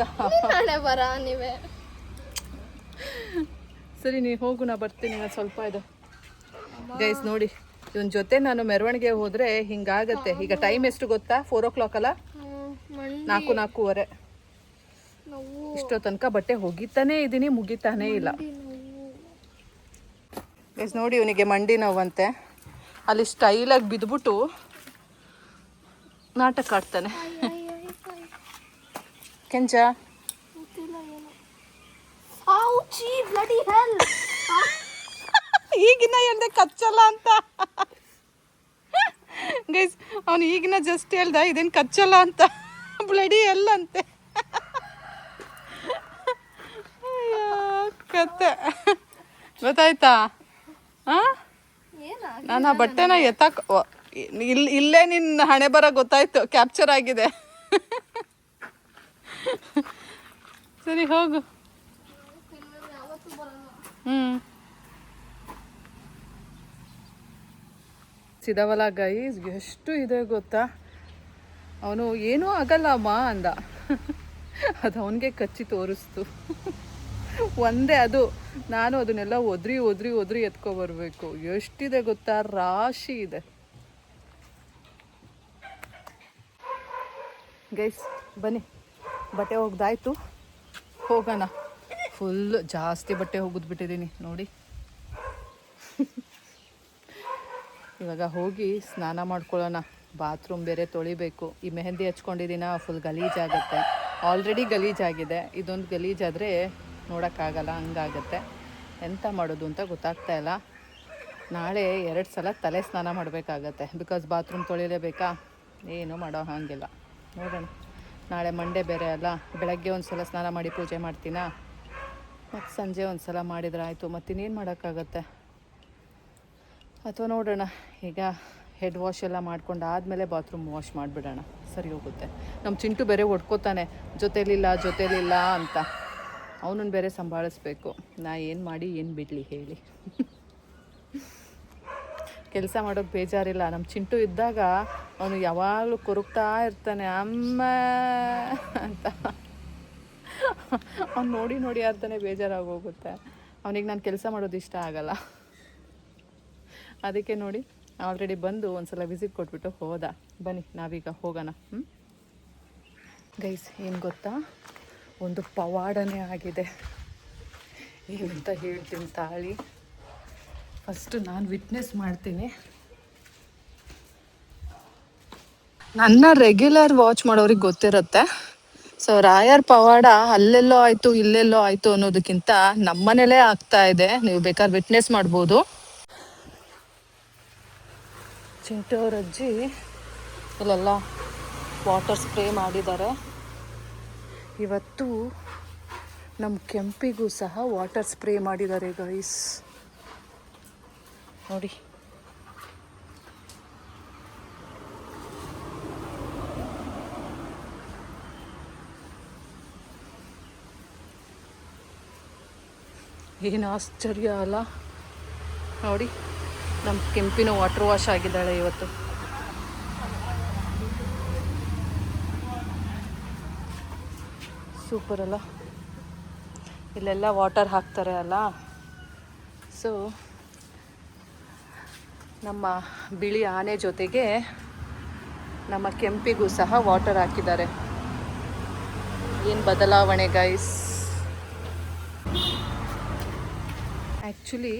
ಸರಿ, ನೀವು ಹೋಗು, ನಾ ಬರ್ತೀನಿ, ನಾನು ಸ್ವಲ್ಪ ಇದೆ. ಗೈಸ್ ನೋಡಿ, ಇವನ್ ಜೊತೆ ನಾನು ಮೆರವಣಿಗೆ ಹೋದ್ರೆ ಹಿಂಗಾಗತ್ತೆ. ಈಗ ಟೈಮ್ ಎಷ್ಟು ಗೊತ್ತಾ? 4 o'clock ಅಲ್ಲ, 4:30. ಇಷ್ಟೋ ತನಕ ಬಟ್ಟೆ ಹೋಗಿತಾನೇ ಇದ್ದೀನಿ, ಮುಗಿತಾನೇ ಇಲ್ಲ. ಗೈಸ್ ನೋಡಿ, ಇವನಿಗೆ ಮಂಡಿ ನೋವಂತೆ. ಅಲ್ಲಿ ಸ್ಟೈಲಾಗಿ ಬಿದ್ದುಬಿಟ್ಟು ನಾಟಕ ಆಡ್ತಾನೆ. ಕೆಂಚ ಈಗಿನ ಹೇಳ್ದೆ ಕಚ್ಚಲ್ಲ ಅಂತ. ಗೈಸ್, ಅವನು ಈಗಿನ ಜಸ್ಟ್ ಹೇಳ್ದ ಇದೇನು ಕಚ್ಚಲ್ಲ ಅಂತ. ಬ್ಲಡಿ ಎಲ್ಲ ಅಂತೆ. ಕತ್ತೆ ಗೊತ್ತಾಯ್ತಾ? ನಾನು ಆ ಬಟ್ಟೆನ ಇಲ್ಲೇ ನಿನ್ನ ಹಣೆ ಬರ ಗೊತ್ತಾಯ್ತು, ಕ್ಯಾಪ್ಚರ್ ಆಗಿದೆ. ಸರಿ ಹೋಗು. ಸಿದವಲ್ಲ ಗೈಸ್, ಎಷ್ಟು ಇದೆ ಗೊತ್ತಾ. ಅವನು ಏನೂ ಆಗಲ್ಲ ಅಮ್ಮ ಅಂದ. ಅದು ಅವನಿಗೆ ಕಚ್ಚಿ ತೋರಿಸ್ತು. ಒಂದೇ ಅದು, ನಾನು ಅದನ್ನೆಲ್ಲ ಒದ್ರಿ ಎತ್ಕೊಬರ್ಬೇಕು. ಎಷ್ಟಿದೆ ಗೊತ್ತಾ, ರಾಶಿ ಇದೆ ಗೈಸ್. ಬನ್ನಿ, ಬಟ್ಟೆ ಒಗ್ದಾಯ್ತು, ಹೋಗೋಣ. ಫುಲ್ ಜಾಸ್ತಿ ಬಟ್ಟೆ ಒಗೆದ್ಬಿಟ್ಟಿದ್ದೀನಿ ನೋಡಿ. ಇವಾಗ ಹೋಗಿ ಸ್ನಾನ ಮಾಡ್ಕೊಳ್ಳೋಣ. ಬಾತ್ರೂಮ್ ಬೇರೆ ತೊಳಿಬೇಕು. ಈ ಮೆಹಂದಿ ಹಚ್ಕೊಂಡಿದ್ದೀನ, ಫುಲ್ ಗಲೀಜಾಗುತ್ತೆ. ಆಲ್ರೆಡಿ ಗಲೀಜಾಗಿದೆ, ಇದೊಂದು ಗಲೀಜಾದರೆ ನೋಡೋಕ್ಕಾಗಲ್ಲ, ಹಂಗಾಗತ್ತೆ. ಎಂತ ಮಾಡೋದು ಅಂತ ಗೊತ್ತಾಗ್ತಾ ಇಲ್ಲ. ನಾಳೆ 2 ಸಲ ತಲೆ ಸ್ನಾನ ಮಾಡಬೇಕಾಗತ್ತೆ, ಬಿಕಾಸ್ ಬಾತ್ರೂಮ್ ತೊಳಿಲೇಬೇಕಾ. ಏನೂ ಮಾಡೋ ಹಾಗಿಲ್ಲ, ನೋಡೋಣ. ನಾಳೆ ಮಂಡೇ ಬೇರೆ ಅಲ್ಲ. ಬೆಳಗ್ಗೆ ಒಂದು ಸಲ ಸ್ನಾನ ಮಾಡಿ ಪೂಜೆ ಮಾಡ್ತೀನಾ, ಮತ್ತು ಸಂಜೆ ಒಂದು ಸಲ ಮಾಡಿದ್ರೆ ಆಯಿತು. ಮತ್ತಿನ್ನೇನು ಮಾಡೋಕ್ಕಾಗತ್ತೆ. ಅಥವಾ ನೋಡೋಣ, ಈಗ ಹೆಡ್ ವಾಶ್ ಎಲ್ಲ ಮಾಡ್ಕೊಂಡು ಆದಮೇಲೆ ಬಾತ್ರೂಮ್ ವಾಶ್ ಮಾಡಿಬಿಡೋಣ, ಸರಿ ಹೋಗುತ್ತೆ. ನಮ್ಮ ಚಿಂಟು ಬೇರೆ ಹೊಡ್ಕೋತಾನೆ, ಜೊತೇಲಿಲ್ಲ ಅಂತ. ಅವನನ್ನು ಬೇರೆ ಸಂಭಾಳಿಸ್ಬೇಕು. ನಾ ಏನು ಮಾಡಿ ಏನು ಬಿಡಲಿ ಹೇಳಿ. ಕೆಲಸ ಮಾಡೋಕ್ಕೆ ಬೇಜಾರಿಲ್ಲ. ನಮ್ಮ ಚಿಂಟು ಇದ್ದಾಗ ಅವನು ಯಾವಾಗಲೂ ಕೊರಗ್ತಾ ಇರ್ತಾನೆ, ಅಮ್ಮ ಅಂತ. ಅವ್ನು ನೋಡಿ ಅರ್ಥನೇ ಬೇಜಾರಾಗೋಗುತ್ತೆ. ಅವನಿಗೆ ನಾನು ಕೆಲಸ ಮಾಡೋದು ಇಷ್ಟ ಆಗಲ್ಲ. ಅದಕ್ಕೆ ನೋಡಿ, ಆಲ್ರೆಡಿ ಬಂದು ಒಂದು ಸಲ ವಿಸಿಟ್ ಕೊಟ್ಬಿಟ್ಟು ಹೋದ. ಬನ್ನಿ ನಾವೀಗ ಹೋಗೋಣ. ಗೈಸ್, ಏನು ಗೊತ್ತಾ, ಒಂದು ಪವಾಡನೇ ಆಗಿದೆ. ಏನಂತ ಹೇಳ್ತೀನಿ ತಾಳಿ. ಫಸ್ಟು ನಾನು ವಿಟ್ನೆಸ್ ಮಾಡ್ತೀನಿ. ನನ್ನ ರೆಗ್ಯುಲರ್ ವಾಚ್ ಮಾಡೋರಿಗೆ ಗೊತ್ತಿರುತ್ತೆ. ಸೊ ರಾಯರ್ ಪವಾಡ ಅಲ್ಲೆಲ್ಲೋ ಆಯಿತು ಇಲ್ಲೆಲ್ಲೋ ಆಯಿತು ಅನ್ನೋದಕ್ಕಿಂತ ನಮ್ಮನೇಲೇ ಆಗ್ತಾ ಇದೆ. ನೀವು ಬೇಕಾದ್ರೆ ವಿಟ್ನೆಸ್ ಮಾಡ್ಬೋದು. ಚಿಂಟು ಅವ್ರ ಅಜ್ಜಿ ಇಲ್ಲೆಲ್ಲ ವಾಟರ್ ಸ್ಪ್ರೇ ಮಾಡಿದ್ದಾರೆ. ಇವತ್ತು ನಮ್ಮ ಕೆಂಪಿಗೂ ಸಹ ವಾಟರ್ ಸ್ಪ್ರೇ ಮಾಡಿದ್ದಾರೆ ಗೈಸ್, ನೋಡಿ. ಏನು ಆಶ್ಚರ್ಯ ಅಲ್ಲ ನೋಡಿ. ನಮ್ಮ ಕೆಂಪಿನ ವಾಟರ್ ವಾಶ್ ಆಗಿದ್ದಾಳೆ ಇವತ್ತು. ಸೂಪರ್ ಅಲ್ಲ. ಇಲ್ಲೆಲ್ಲ ವಾಟರ್ ಹಾಕ್ತಾರೆ ಅಲ್ಲ. ಸೊ ನಮ್ಮ ಬಿಳಿ ಆನೆ ಜೊತೆಗೆ ನಮ್ಮ ಕೆಂಪಿಗೂ ಸಹ ವಾಟರ್ ಹಾಕಿದ್ದಾರೆ. ಏನು ಬದಲಾವಣೆ ಗೈಸ್. ಆ್ಯಕ್ಚುಲಿ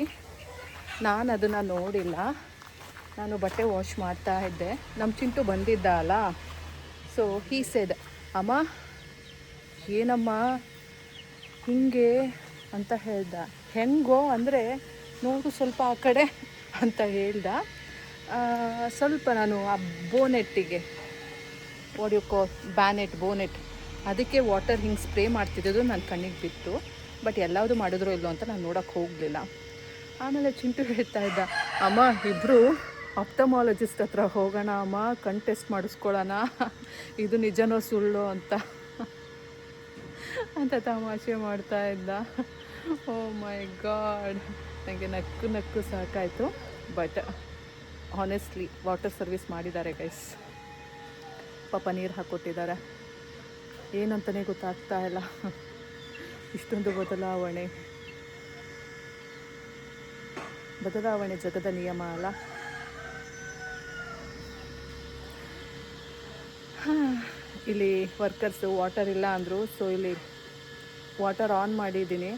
ನಾನು ಅದನ್ನು ನೋಡಿಲ್ಲ. ನಾನು ಬಟ್ಟೆ ವಾಶ್ ಮಾಡ್ತಾ ಇದ್ದೆ, ನಮ್ಮ ಚಿಂಟು ಬಂದಿದ್ದ ಅಲ್ಲ. ಸೊ ಹೀ ಸೆಡ್, ಅಮ್ಮ ಏನಮ್ಮ ಹಿಂಗೆ ಅಂತ ಹೇಳ್ದ. ಹೆಂಗೋ ಅಂದರೆ ನೋಡು ಸ್ವಲ್ಪ ಆ ಕಡೆ ಅಂತ ಹೇಳ್ದ. ಸ್ವಲ್ಪ ನಾನು ಆ ಬೋನೆಟ್ಟಿಗೆ ಬೋನೆಟ್ ಅದಕ್ಕೆ ವಾಟರ್ ಹಿಂಗೆ ಸ್ಪ್ರೇ ಮಾಡ್ತಿದ್ದದು ನನ್ನ ಕಣ್ಣಿಗೆ ಬಿತ್ತು. ಬಟ್ ಎಲ್ಲವುದು ಮಾಡಿದ್ರು ಇಲ್ಲೋ ಅಂತ ನಾನು ನೋಡೋಕ್ಕೆ ಹೋಗಲಿಲ್ಲ. ಆಮೇಲೆ ಚಿಂಟು ಹೇಳ್ತಾ ಇದ್ದ, ಅಮ್ಮ ಇಬ್ಬರು ಆಪ್ಟಮಾಲಜಿಸ್ಟ್ ಹತ್ರ ಹೋಗೋಣ ಅಮ್ಮ, ಕಣ್ ಟೆಸ್ಟ್ ಮಾಡಿಸ್ಕೊಳ್ಳೋಣ, ಇದು ನಿಜನೋ ಸುಳ್ಳು ಅಂತ ತಮಾಷೆ ಮಾಡ್ತಾ ಇದ್ದ. ಓ ಮೈ ಗಾಡ್, ನನಗೆ ನಕ್ಕು ಸಾಕಾಯಿತು. ಬಟ್ ಹಾನೆಸ್ಟ್ಲಿ ವಾಟರ್ ಸರ್ವಿಸ್ ಮಾಡಿದ್ದಾರೆ ಗೈಸ್. ಪಾಪ ನೀರು ಹಾಕ್ಕೊಟ್ಟಿದ್ದಾರೆ. ಏನಂತಲೇ ಗೊತ್ತಾಗ್ತಾ ಇಲ್ಲ. ಇಷ್ಟೊಂದು ಬದಲಾವಣೆ ಜಗದ ನಿಯಮ ಅಲ್ಲ. ಇಲ್ಲಿ ವರ್ಕರ್ಸು ವಾಟರ್ ಇಲ್ಲ ಅಂದರು. ಸೊ ಇಲ್ಲಿ ವಾಟರ್ ಆನ್ ಮಾಡಿದ್ದೀನಿ.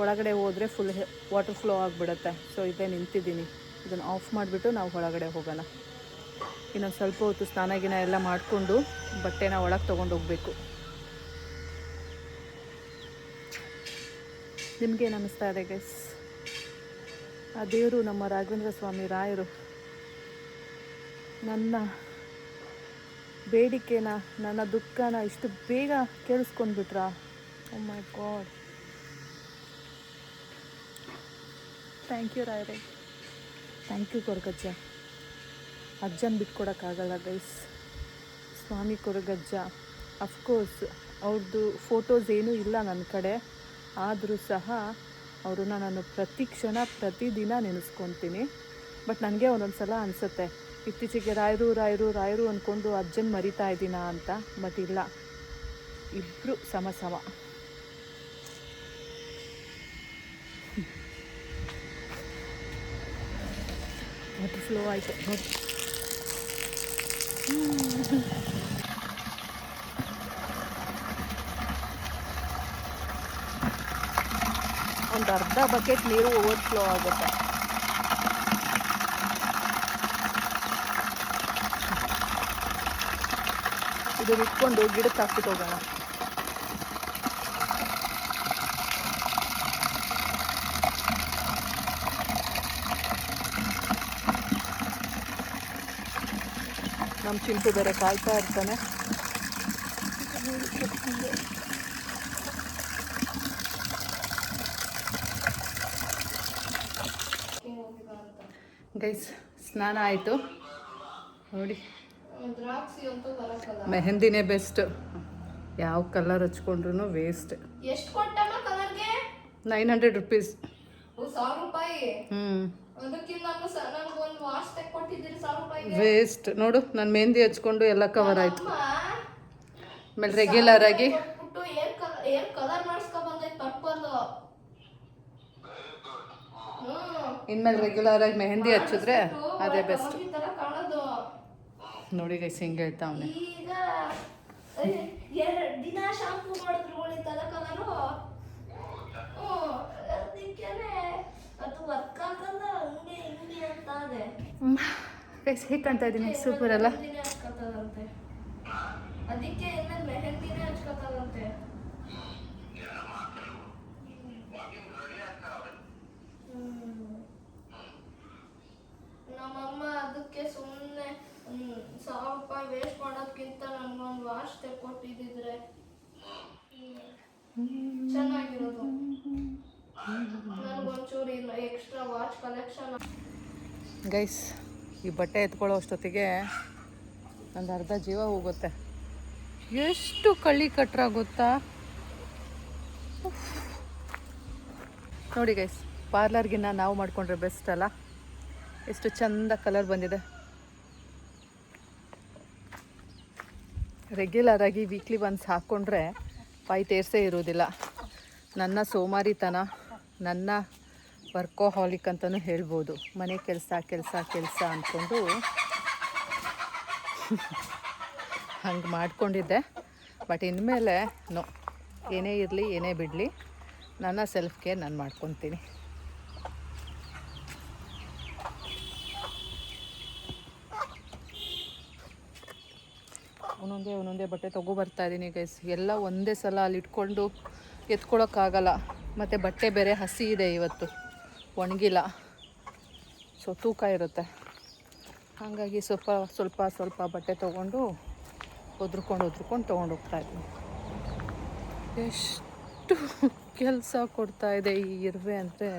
ಒಳಗಡೆ ಹೋದರೆ ಫುಲ್ ವಾಟರ್ ಫ್ಲೋ ಆಗಿಬಿಡುತ್ತೆ. ಸೊ ಇದೇ ನಿಂತಿದ್ದೀನಿ. ಇದನ್ನು ಆಫ್ ಮಾಡಿಬಿಟ್ಟು ನಾವು ಒಳಗಡೆ ಹೋಗೋಣ. ಇನ್ನೊಂದು ಸ್ವಲ್ಪ ಹೊತ್ತು ಸ್ನಾನ ಎಲ್ಲ ಮಾಡಿಕೊಂಡು ಬಟ್ಟೆನ ಒಳಗೆ ತೊಗೊಂಡು ಹೋಗಬೇಕು. ನಿಮಗೇನು ಅನ್ನಿಸ್ತಾ ಇದೆ ಗೈಸ್? ಆ ದೇವರು ನಮ್ಮ ರಾಘವೇಂದ್ರ ಸ್ವಾಮಿ ರಾಯರು ನನ್ನ ಬೇಡಿಕೆನ, ನನ್ನ ದುಃಖನ ಇಷ್ಟು ಬೇಗ ಕೇಳಿಸ್ಕೊಂಡ್ಬಿಟ್ರಾ? Oh my God, thank you ರಾಯರೇ, ಥ್ಯಾಂಕ್ ಯು ಕೊರಗಜ್ಜ. ಅಜ್ಜನ ಬಿಟ್ಕೊಡೋಕ್ಕಾಗಲ್ಲ ಗೈಸ್. ಸ್ವಾಮಿ ಕೊರಗಜ್ಜ, ಅಫ್ಕೋರ್ಸ್ ಅವ್ರದ್ದು ಫೋಟೋಸ್ ಏನೂ ಇಲ್ಲ ನನ್ನ ಕಡೆ. ಆದರೂ ಸಹ ಅವ್ರನ್ನ ನಾನು ಪ್ರತಿದಿನ ನೆನೆಸ್ಕೊತೀನಿ. ಬಟ್ ನನಗೆ ಒಂದೊಂದು ಸಲ ಅನಿಸುತ್ತೆ ಇತ್ತೀಚೆಗೆ ರಾಯರು ರಾಯರು ರಾಯರು ಅಂದ್ಕೊಂಡು ಅಜ್ಜನ್ ಮರಿತಾ ಇದ್ದೀನಾ ಅಂತ. ಬಟ್ ಇಲ್ಲ, ಇಬ್ಬರು ಸಮ ಸಮ. ವಾಟರ್ ಫ್ಲೋ ಆಯಿತು ನೋಡಿ. ಒಂದು ಅರ್ಧ ಬಕೆಟ್ ನೀರು ಓವರ್ಫ್ಲೋ ಆಗುತ್ತೆ. ಇದು ಇಟ್ಕೊಂಡು ಗಿಡಕ್ಕೆ ಹಾಕ್ಬಿಟ್ಟು ಹೋಗೋಣ. ನಮ್ಮ ಚಿಂಟು ಬೇರೆ ಕಾಯ್ತಾ ಇರ್ತಾನೆ. ಗೈಸ್ ಸ್ನಾನ ಆಯಿತು ನೋಡಿ. ಮೆಹಂದಿನೇ ಬೆಸ್ಟ್. ಯಾವ ಕಲರ್ ಹಚ್ಕೊಂಡ್ರು ವೇಸ್ಟ್. ಎಷ್ಟು ಕೊಟ್ಟಮ್ಮ ಕಲರ್ಗೆ? 900 rupees. 1000 ರೂಪಾಯಿ. ಅದಕ್ಕಿಂತ ನನಗೊಂದು ವಾಚ್ ತೆಕ್ಕೊಟ್ಟಿದ್ದೀರಿ 1000 ರೂಪಾಯಿಗೆ. ವೇಸ್ಟ್ ನೋಡು. ನಾನು ಮೆಹಂದಿ ಹಚ್ಕೊಂಡು ಎಲ್ಲ ಕವರ್ ಆಯಿತು. ಆಮೇಲೆ ರೆಗ್ಯುಲರ್ ಆಗಿ ಏರ್ ಕಲರ್ ಮಾಡಿಸ್ಕೊ ಬಂದೈತೆ ಪರ್ಪಲ್. ಇನ್ಮೇಲೆ ರೆಗ್ಯುಲರ್ ಆಗಿ ಮೆಹಂದಿ ಹಚ್ಚಿದ್ರೆ ಅದೇ ಬೆಸ್ಟ್ ಕಾಣೋದು ನೋಡಿ. ಗೈಸ್ ಹಿಂಗೆ ಹೇಳ್ತಾ ಅವನೇ. ಈಗ 2 ದಿನ ಶಾಂಪೂ ಮಾಡಿದ್ರು ಉಳಿತದ ಕಲರು. ಅದಕ್ಕೇನೆ ಅದು ವರ್ಕ್ ಆಗಲ್ಲ, ಹಂಗೆ ಹಿಂಗೆ ಅಂತ ಅದೇ. ಗೈಸ್ ಹೇಗೆ ಕಾಣ್ತಾ ಇದ್ದೀನಿ? ಸೂಪರ್ ಅಲ್ಲ? ಹಚ್ಕೊತದಂತೆ, ಅದಕ್ಕೆ ಇನ್ಮೇಲೆ ಮೆಹಂದಿನೇ ಹಚ್ಕೊತದಂತೆ. ನಮ್ಮಮ್ಮ ಅದಕ್ಕೆ ಸುಮ್ಮನೆ 1000 ರೂಪಾಯಿ ವೇಸ್ಟ್ ಮಾಡೋದಕ್ಕಿಂತ ನನ್ಗೊಂದು ವಾಚ್ ತೆಕ್ಕೊಟ್ಟಿದ್ದಿದ್ರೆ ಚೆನ್ನಾಗಿರೋದು. ನನಗೊಂಚೂರು ಇಲ್ಲ ಎಕ್ಸ್ಟ್ರಾ ವಾಚ್ ಕಲೆಕ್ಷನ್. ಗೈಸ್ ಈ ಬಟ್ಟೆ ಎತ್ಕೊಳ್ಳೋ ಅಷ್ಟೊತ್ತಿಗೆ ಒಂದು ಅರ್ಧ ಜೀವ ಹೋಗುತ್ತೆ. ಎಷ್ಟು ಕಳ್ಳಿ ಕಟ್ರ ಗೊತ್ತಾ ನೋಡಿ. ಗೈಸ್ ಪಾರ್ಲರ್ಗಿನ್ನ ನಾವು ಮಾಡ್ಕೊಂಡ್ರೆ ಬೆಸ್ಟ್ ಅಲ್ಲ? ಎಷ್ಟು ಚಂದ ಕಲರ್ ಬಂದಿದೆ. ರೆಗ್ಯುಲರ್ ಆಗಿ ವೀಕ್ಲಿ ಒನ್ಸ್ ಹಾಕ್ಕೊಂಡ್ರೆ ತೇರ್ಸೇ ಇರೋದಿಲ್ಲ. ನನ್ನ ಸೋಮಾರಿತನ, ನನ್ನ ವರ್ಕೋಹಾಲಿಕ್ ಅಂತಲೂ ಹೇಳ್ಬೋದು. ಮನೆ ಕೆಲಸ ಕೆಲಸ ಕೆಲಸ ಅಂದ್ಕೊಂಡು ಹಂಗೆ ಮಾಡ್ಕೊಂಡಿದ್ದೆ. ಬಟ್ ಇನ್ಮೇಲೆ ನೋ, ಏನೇ ಇರಲಿ ಏನೇ ಬಿಡಲಿ, ನನ್ನ ಸೆಲ್ಫ್ ಕೇರ್ ನಾನು ಮಾಡ್ಕೊತೀನಿ. ಒಂದೊಂದೇ ಬಟ್ಟೆ ತೊಗೊಬರ್ತಾ ಇದ್ದೀನಿ ಗೈಸ್. ಎಲ್ಲ ಒಂದೇ ಸಲ ಅಲ್ಲಿ ಇಟ್ಕೊಂಡು ಎತ್ಕೊಳ್ಳೋಕ್ಕಾಗಲ್ಲ. ಮತ್ತು ಬಟ್ಟೆ ಬೇರೆ ಹಸಿ ಇದೆ, ಇವತ್ತು ಒಣಗಿಲ್ಲ, ಸೊ ತೂಕ ಇರುತ್ತೆ. ಹಾಗಾಗಿ ಸ್ವಲ್ಪ ಬಟ್ಟೆ ತೊಗೊಂಡು ಒದ್ರುಕೊಂಡು ತೊಗೊಂಡು ಹೋಗ್ತಾಯಿದ್ದೀನಿ. ಎಷ್ಟು ಕೆಲಸ ಕೊಡ್ತಾಯಿದೆ ಈ ಇರುವೆ ಅಂದರೆ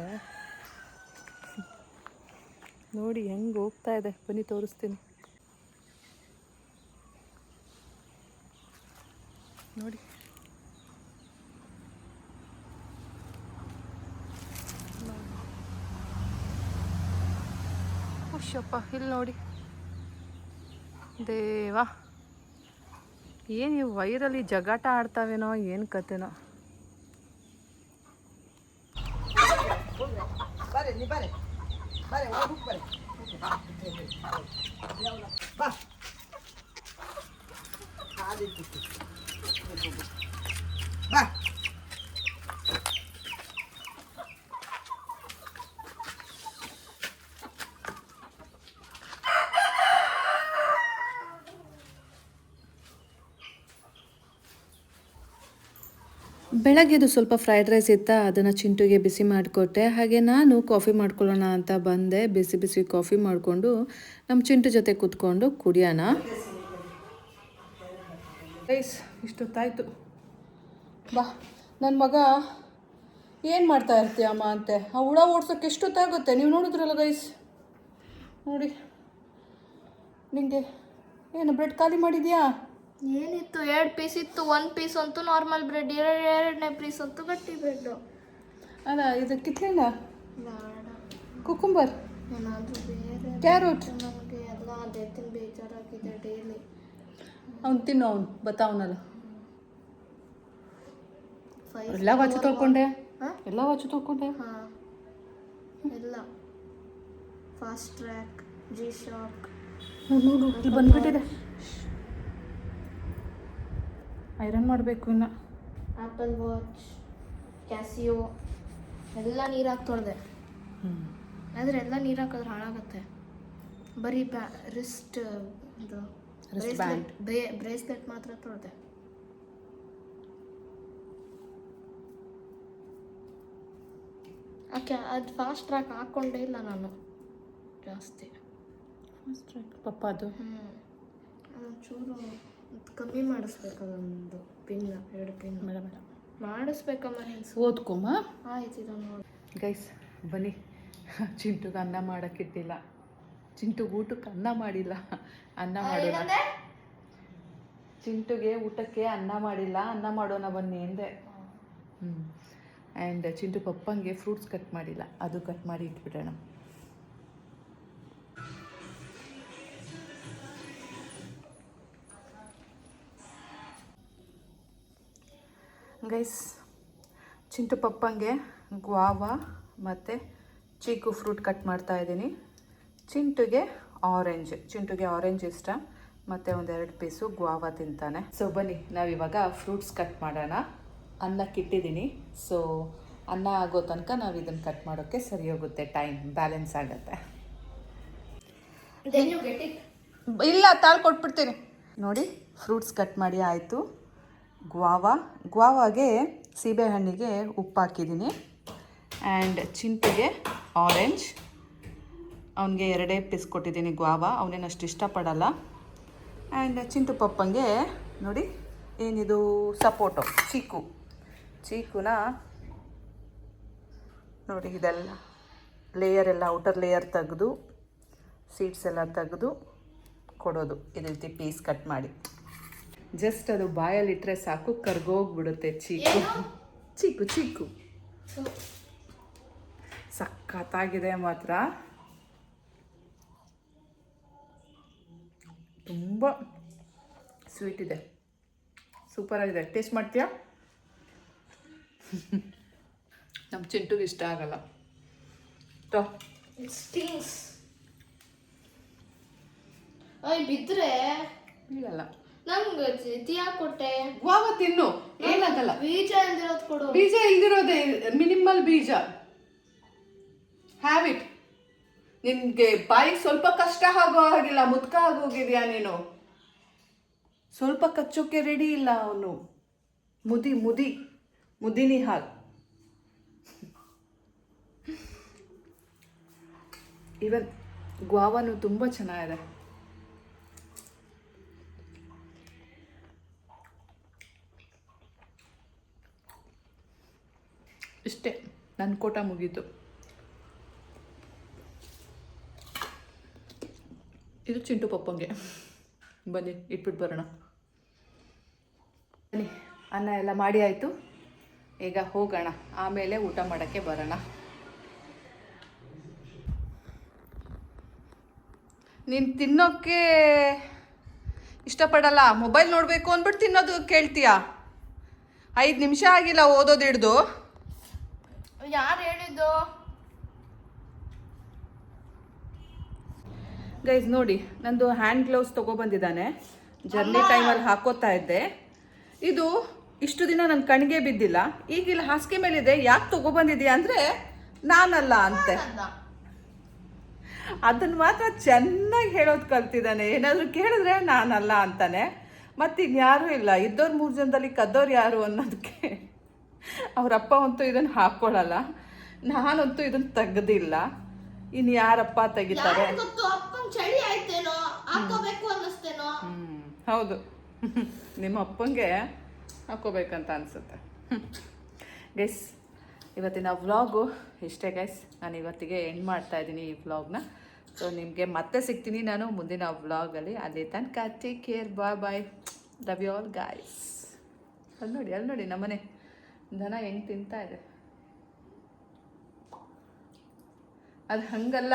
ನೋಡಿ ಹೆಂಗೆ ಹೋಗ್ತಾ ಇದೆ. ಬನ್ನಿ ತೋರಿಸ್ತೀನಿ ನೋಡಿ. ಹುಷಪ್ಪ ಇಲ್ಲಿ ನೋಡಿ. ದೇವಾ, ಏನು ಇವು ವೈರಲ್ಲಿ ಜಗಾಟ ಆಡ್ತಾವೇನೋ, ಏನು ಕತೆನೋ. ಬೆಳಗ್ಗೆದು ಸ್ವಲ್ಪ ಫ್ರೈಡ್ ರೈಸ್ ಇತ್ತಾ, ಅದನ್ನು ಚಿಂಟುಗೆ ಬಿಸಿ ಮಾಡಿಕೊಟ್ಟೆ. ಹಾಗೆ ನಾನು ಕಾಫಿ ಮಾಡ್ಕೊಳ್ಳೋಣ ಅಂತ ಬಂದೆ. ಬಿಸಿ ಬಿಸಿ ಕಾಫಿ ಮಾಡಿಕೊಂಡು ನಮ್ಮ ಚಿಂಟು ಜೊತೆ ಕೂತ್ಕೊಂಡು ಕುಡಿಯೋಣ. ರೈಸ್ ಇಷ್ಟೊತ್ತಾಯಿತು. ಬಾ ನನ್ನ ಮಗ ಏನು ಮಾಡ್ತಾ ಇರ್ತೀಯ ಅಮ್ಮ ಅಂತೆ. ಆ ಹುಳ ಓಡ್ಸೋಕ್ಕೆ ಎಷ್ಟೊತ್ತಾಗುತ್ತೆ? ನೀವು ನೋಡಿದ್ರಲ್ಲ ಗೈಸ್, ನೋಡಿ. ನಿಮಗೆ ಏನು ಬ್ರೆಡ್ ಖಾಲಿ ಮಾಡಿದ್ಯಾ? ಏನಿತ್ತು, 2 ಪೀಸ್ ಇತ್ತು. 1 ಪೀಸ್ ಅಂತೂ ನಾರ್ಮಲ್ ಬ್ರೆಡ್, 2ನೇ ಪೀಸ್ ಅಂತೂ ಗಟ್ಟಿ ಬ್ರೆಡ್. ಅಲ್ಲ ಇದು ಕಿತ್ಲೆಲ್ಲ ಕುಕುಂಬರ್ ಏನಾದರೂ ಬೇರೆ ಕ್ಯಾರೋಟ್ ನಮಗೆ ಎಲ್ಲ ಅದೇ ತಿಂದು ಬೇಜಾರಾಗಿದೆ ಡೈಲಿ. ಅವ್ನು ತಿನ್ನು, ಅವ್ನು ಬತ್ತಾವನಲ್ಲ. ಎಲ್ಲ ವಾಚು ತೊಳ್ಕೊಂಡೆ, ಎಲ್ಲ ವಾಚು ತೊಳ್ಕೊಂಡೆ. ಹಾಂ ಎಲ್ಲ ಫಾಸ್ಟ್ ಟ್ರ್ಯಾಕ್, ಜಿ ಶಾಕ್. ನೋಡು ಇಲ್ಲಿ ಬಂದ್ಬಿಟ್ಟಿದೆ. ಐರನ್ ಮಾಡಬೇಕು ಇನ್ನು. ಆ್ಯಪಲ್ ವಾಚ್, ಕ್ಯಾಸಿಯೋ ಎಲ್ಲ ನೀರು ಹಾಕಿ ತೊಳೆದೆ. ಆದರೆ ಎಲ್ಲ ನೀರು ಹಾಕಿದ್ರೆ ಹಾಳಾಗತ್ತೆ. ಬರೀ ರಿಸ್ಟ್ ಇದು ಬ್ರೇಸ್ಲೆಟ್ ಮಾತ್ರ ತೊಳೆದೆ. ಅದು ಫಾಸ್ಟ್ ಟ್ರ್ಯಾಕ್ ಹಾಕ್ಕೊಂಡೇ ಇಲ್ಲ ನಾನು ಜಾಸ್ತಿ. ಫಾಸ್ಟ್ ಟ್ರ್ಯಾಕ್ ಪಪ್ಪ ಅದು. ಅದೊಂಚೂರು ಕಮ್ಮಿ ಮಾಡಿಸ್ಬೇಕು, ಅದೊಂದು ಪಿನ್, 2 ಪಿನ್ ಮೇಡಮ್ ಮಾಡಿಸ್ಬೇಕಮ್ಮ. ಓದ್ಕೊಮ್ಮ. ಆಯ್ತು ಇದನ್ನು ನೋಡಿ ಗೈಸ್ ಬನ್ನಿ. ಚಿಂಟುಗೆ ಅನ್ನ ಮಾಡೋಕ್ಕಿಟ್ಟಿಲ್ಲ. ಚಿಂಟುಗೆ ಊಟಕ್ಕೆ ಅನ್ನ ಮಾಡಿಲ್ಲ. ಅನ್ನ ಮಾಡೋಣ. ಚಿಂಟುಗೆ ಊಟಕ್ಕೆ ಅನ್ನ ಮಾಡಿಲ್ಲ, ಅನ್ನ ಮಾಡೋಣ ಬನ್ನಿ ಎಂದೆ. ಆ್ಯಂಡ್ ಚಿಂಟು ಪಪ್ಪಂಗೆ ಫ್ರೂಟ್ಸ್ ಕಟ್ ಮಾಡಿಲ್ಲ, ಅದು ಕಟ್ ಮಾಡಿ ಇಟ್ಬಿಡೋಣ. ಗೈಸ್ ಚಿಂಟು ಪಪ್ಪಂಗೆ ಗ್ವಾವಾ ಮತ್ತು ಚೀಕು ಫ್ರೂಟ್ ಕಟ್ ಮಾಡ್ತಾ ಇದ್ದೀನಿ. ಚಿಂಟುಗೆ ಆರೆಂಜ್ ಇಷ್ಟ, ಮತ್ತು 1-2 ಪೀಸು ಗ್ವಾವಾ ತಿಂತಾನೆ. ಸೊ ಬನ್ನಿ ನಾವಿವಾಗ ಫ್ರೂಟ್ಸ್ ಕಟ್ ಮಾಡೋಣ. ಅನ್ನಕ್ಕಿಟ್ಟಿದ್ದೀನಿ. ಸೊ ಅನ್ನ ಆಗೋ ತನಕ ನಾವು ಇದನ್ನು ಕಟ್ ಮಾಡೋಕ್ಕೆ ಸರಿ ಹೋಗುತ್ತೆ, ಟೈಮ್ ಬ್ಯಾಲೆನ್ಸ್ ಆಗುತ್ತೆ. ಇಲ್ಲ ಕೊಟ್ಬಿಡ್ತೀನಿ ನೋಡಿ. ಫ್ರೂಟ್ಸ್ ಕಟ್ ಮಾಡಿ ಆಯಿತು. ಗ್ವಾವಾಗೆ ಸೀಬೆಹಣ್ಣಿಗೆ ಉಪ್ಪು ಹಾಕಿದ್ದೀನಿ. ಆ್ಯಂಡ್ ಚಿಂಟುಗೆ ಆರೆಂಜ್, ಅವನಿಗೆ 2 ಪೀಸ್ ಕೊಟ್ಟಿದ್ದೀನಿ ಗ್ವಾವಾ, ಅವನೇನು ಅಷ್ಟು ಇಷ್ಟಪಡಲ್ಲ. ಆ್ಯಂಡ್ ಚಿಂಟು ಪಪ್ಪಂಗೆ ನೋಡಿ ಏನಿದು ಸಪೋಟೊ, ಚೀಕುನ ನೋಡಿ, ಇದೆಲ್ಲ ಲೇಯರ್ ಎಲ್ಲ ಔಟರ್ ಲೇಯರ್ ತೆಗೆದು ಸೀಡ್ಸ್ ಎಲ್ಲ ತೆಗೆದು ಕೊಡೋದು. ಇದೇ ರೀತಿ ಪೀಸ್ ಕಟ್ ಮಾಡಿ ಜಸ್ಟ್ ಅದು ಬಾಯಲ್ಲಿಟ್ಟರೆ ಸಾಕು, ಕರ್ಗೋಗ್ಬಿಡುತ್ತೆ ಚೀಕು. ಸಖತ್ತಾಗಿದೆ ಮಾತ್ರ, ತುಂಬ ಸ್ವೀಟ್ ಇದೆ, ಸೂಪರಾಗಿದೆ. ಟೇಸ್ಟ್ ಮಾಡ್ತೀಯಾ? ನಮ್ಮ ಚಿಂಟುಗೆ ಇಷ್ಟ ಆಗಲ್ಲ. ಬಿದ್ದರೆ ಇಲ್ಲ, ನಂಗೆ ಕೊಟ್ಟೆ ಗ್ವಾವಾ ತಿನ್ನು, ಏನಾಗಲ್ಲ. ಬೀಜ ಇಲ್ದಿರೋದು ಕೊಡು. ಬೀಜ ಇಲ್ದಿರೋದೆ, ಮಿನಿಮಲ್ ಬೀಜ. Have it. ನಿನ್ಗೆ ಬಾಯಿಗೆ ಸ್ವಲ್ಪ ಕಷ್ಟ ಆಗೋ ಹಾಗಿಲ್ಲ, ಮುದ್ಕ ಆಗೋಗಿದ್ಯಾ ನೀನು. ಸ್ವಲ್ಪ ಕಚ್ಚೋಕೆ ರೆಡಿ ಇಲ್ಲ ಅವನು. ಮುದಿನಿ ಹಾಲು. ಇವನ್ ಗ್ವಾವಾನು ತುಂಬ ಚೆನ್ನಾಗಿದೆ. ಇಷ್ಟೇ, ನನ್ನ ಕೋಟ ಮುಗೀತು. ಇದು ಚಿಂಟು ಪಪ್ಪಂಗೆ. ಬನ್ನಿ ಇಟ್ಬಿಟ್ಟು ಬರೋಣ. ಬನ್ನಿ, ಅನ್ನ ಎಲ್ಲ ಮಾಡಿ ಆಯಿತು. ಈಗ ಹೋಗೋಣ, ಆಮೇಲೆ ಊಟ ಮಾಡೋಕ್ಕೆ ಬರೋಣ. ನೀನು ತಿನ್ನೋಕ್ಕೆ ಇಷ್ಟಪಡಲ್ಲ, ಮೊಬೈಲ್ ನೋಡಬೇಕು ಅಂದ್ಬಿಟ್ಟು ತಿನ್ನೋದು ಕೇಳ್ತೀಯಾ? 5 ನಿಮಿಷ ಆಗಿಲ್ಲ ಓದೋದು ಹಿಡ್ದು. ಯಾರು ಹೇಳಿದ್ದು? ಗೈಸ್ ನೋಡಿ, ನಂದು ಹ್ಯಾಂಡ್ ಗ್ಲೌಸ್ ತೊಗೊಬಂದಿದ್ದಾನೆ. ಜರ್ನಿ ಟೈಮಲ್ಲಿ ಹಾಕೋತಾ ಇದ್ದೆ. ಇದು ಇಷ್ಟು ದಿನ ನನ್ನ ಕಣ್ಣಿಗೆ ಬಿದ್ದಿಲ್ಲ, ಈಗ ಇಲ್ಲಿ ಹಾಸಿಗೆ ಮೇಲಿದೆ. ಯಾಕೆ ತೊಗೊಬಂದಿದ್ಯಾ ಅಂದರೆ ನಾನಲ್ಲ ಅಂತೆ. ಅದನ್ನು ಮಾತ್ರ ಚೆನ್ನಾಗಿ ಹೇಳೋದು ಕಲ್ತಿದ್ದಾನೆ. ಏನಾದರೂ ಕೇಳಿದ್ರೆ ನಾನಲ್ಲ ಅಂತಾನೆ. ಮತ್ತು ಇನ್ಯಾರೂ ಇಲ್ಲ, ಇದ್ದವ್ರು 3 ಜನದಲ್ಲಿ ಕದ್ದವ್ರು ಯಾರು ಅನ್ನೋದಕ್ಕೆ ಅವರಪ್ಪ ಅಂತೂ ಇದನ್ನು ಹಾಕ್ಕೊಳ್ಳಲ್ಲ, ನಾನಂತೂ ಇದನ್ನು ತೆಗ್ದಿಲ್ಲ. ಇನ್ನು ಯಾರಪ್ಪ ತೆಗಿತಾರೆ? ಚಳಿ ಆಯ್ತೇನೋ, ಹಾಕೋಬೇಕು ಅನ್ನಿಸ್ತೇನೋ. ಹೌದು, ನಿಮ್ಮ ಅಪ್ಪಂಗೆ ಹಾಕೋಬೇಕಂತ ಅನಿಸುತ್ತೆ. ಗೈಸ್, ಇವತ್ತಿನ ವ್ಲಾಗು ಇಷ್ಟೇ ಗೈಸ್. ನಾನು ಇವತ್ತಿಗೆ ಎಂಡ್ ಮಾಡ್ತಾ ಇದ್ದೀನಿ ಈ ವ್ಲಾಗ್ನ. ಸೊ ನಿಮಗೆ ಮತ್ತೆ ಸಿಗ್ತೀನಿ ನಾನು ಮುಂದಿನ ವ್ಲಾಗಲ್ಲಿ. ಅಲ್ಲಿ ತನಕ take care, bye. Love you all guys. ಅಲ್ಲಿ ನೋಡಿ ನಮ್ಮನೆ ದನ ಹೆಂಗೆ ತಿಂತಾ ಇದೆ. ಅದು ಹಂಗಲ್ಲ,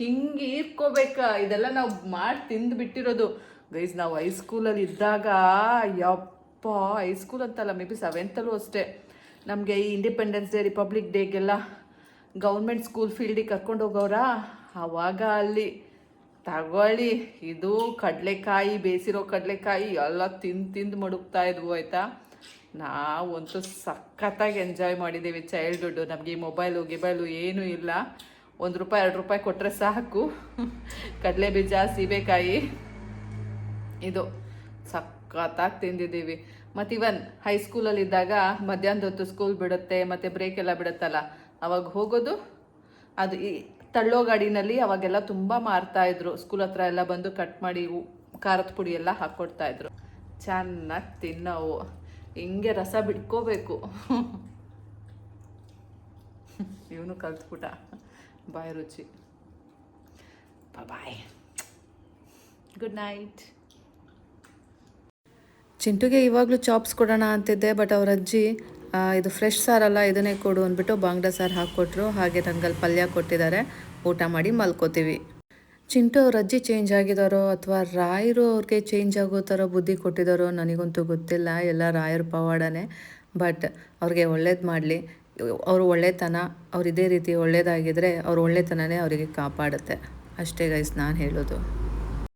ಹಿಂಗೆ ಹೀರ್ಕೋಬೇಕ. ಇದೆಲ್ಲ ನಾವು ಮಾಡಿ ತಿಂದು ಬಿಟ್ಟಿರೋದು ಗೈಸ್. ನಾವು ಹೈಸ್ಕೂಲಲ್ಲಿ ಇದ್ದಾಗ, ಯಪ್ಪ, ಹೈಸ್ಕೂಲ್ ಅಂತಲ್ಲ, ಮೇ ಬಿ 7th ಅಷ್ಟೇ, ನಮಗೆ ಈ ಇಂಡಿಪೆಂಡೆನ್ಸ್ ಡೇ, ರಿಪಬ್ಲಿಕ್ ಡೇಗೆಲ್ಲ ಗೌರ್ಮೆಂಟ್ ಸ್ಕೂಲ್ ಫೀಲ್ಡಿಗೆ ಕರ್ಕೊಂಡು ಹೋಗೋರ. ಆವಾಗ ಅಲ್ಲಿ ತಗೊಳ್ಳಿ, ಇದು ಕಡಲೆಕಾಯಿ, ಬೇಯಿಸಿರೋ ಕಡಲೆಕಾಯಿ ಎಲ್ಲ ತಿಂದು ಮಡುಕ್ತಾ ಇದ್ವು ಆಯಿತಾ. ನಾವಂತೂ ಸಖತ್ತಾಗಿ ಎಂಜಾಯ್ ಮಾಡಿದ್ದೀವಿ ಚೈಲ್ಡ್ಹುಡ್ಡು. ನಮಗೆ ಈ ಮೊಬೈಲು ಏನೂ ಇಲ್ಲ. ₹1 ₹2 ಕೊಟ್ಟರೆ ಸಾಕು. ಕಡಲೆ ಬೀಜ, ಸೀಬೆಕಾಯಿ ಇದು ಸಖತ್ತಾಗಿ ತಿಂದಿದ್ದೀವಿ. ಮತ್ತು ಇವನ್ ಹೈಸ್ಕೂಲಲ್ಲಿದ್ದಾಗ ಮಧ್ಯಾಹ್ನದ ಹೊತ್ತು ಸ್ಕೂಲ್ ಬಿಡುತ್ತೆ ಮತ್ತು ಬ್ರೇಕ್ ಎಲ್ಲ ಬಿಡುತ್ತಲ್ಲ, ಅವಾಗ ಹೋಗೋದು. ಅದು ಈ ತಳ್ಳೋ ಗಾಡಿನಲ್ಲಿ ಅವಾಗೆಲ್ಲ ತುಂಬ ಮಾರ್ತಾಯಿದ್ರು. ಸ್ಕೂಲ್ ಹತ್ರ ಎಲ್ಲ ಬಂದು ಕಟ್ ಮಾಡಿ ಖಾರದ ಪುಡಿ ಎಲ್ಲ ಹಾಕ್ಕೊಡ್ತಾಯಿದ್ರು. ಚೆನ್ನಾಗಿ ತಿನ್ನೋವು. ಹಿಂಗೆ ರಸ ಬಿಟ್ಕೋಬೇಕು. ಇವನು ಕಲ್ತ್ಬಿಟ್ಟ ಬಾಯ್ ರುಚಿ. ಬಾಯ್, ಗುಡ್ ನೈಟ್. ಚಿಂಟುಗೆ ಇವಾಗಲೂ ಚಾಪ್ಸ್ ಕೊಡೋಣ ಅಂತಿದ್ದೆ, ಬಟ್ ಅವ್ರ ಅಜ್ಜಿ ಇದು ಫ್ರೆಶ್ ಸಾರಲ್ಲ, ಇದನ್ನೇ ಕೊಡು ಅಂದ್ಬಿಟ್ಟು ಬಾಂಗ್ಡಾ ಸಾರು ಹಾಕ್ಕೊಟ್ರು. ಹಾಗೆ ನನಗಲ್ಲಿ ಪಲ್ಯ ಕೊಟ್ಟಿದ್ದಾರೆ. ಊಟ ಮಾಡಿ ಮಲ್ಕೋತೀವಿ. ಚಿಂಟು ಅವ್ರ ಅಜ್ಜಿ ಚೇಂಜ್ ಆಗಿದ್ದಾರೋ ಅಥವಾ ರಾಯರು ಅವ್ರಿಗೆ ಚೇಂಜ್ ಆಗೋ ಥರ ಬುದ್ಧಿ ಕೊಟ್ಟಿದ್ದಾರೋ ನನಗಂತೂ ಗೊತ್ತಿಲ್ಲ. ಎಲ್ಲ ರಾಯರ ಪವಾಡನೇ. ಬಟ್ ಅವ್ರಿಗೆ ಒಳ್ಳೇದು ಮಾಡಲಿ. ಅವರು ಒಳ್ಳೆತನ, ಅವ್ರು ಇದೇ ರೀತಿ ಒಳ್ಳೇದಾಗಿದ್ದರೆ ಅವ್ರ ಒಳ್ಳೆತನನೇ ಅವರಿಗೆ ಕಾಪಾಡುತ್ತೆ. ಅಷ್ಟೇ ಗೈಸ್ ನಾನು ಹೇಳೋದು.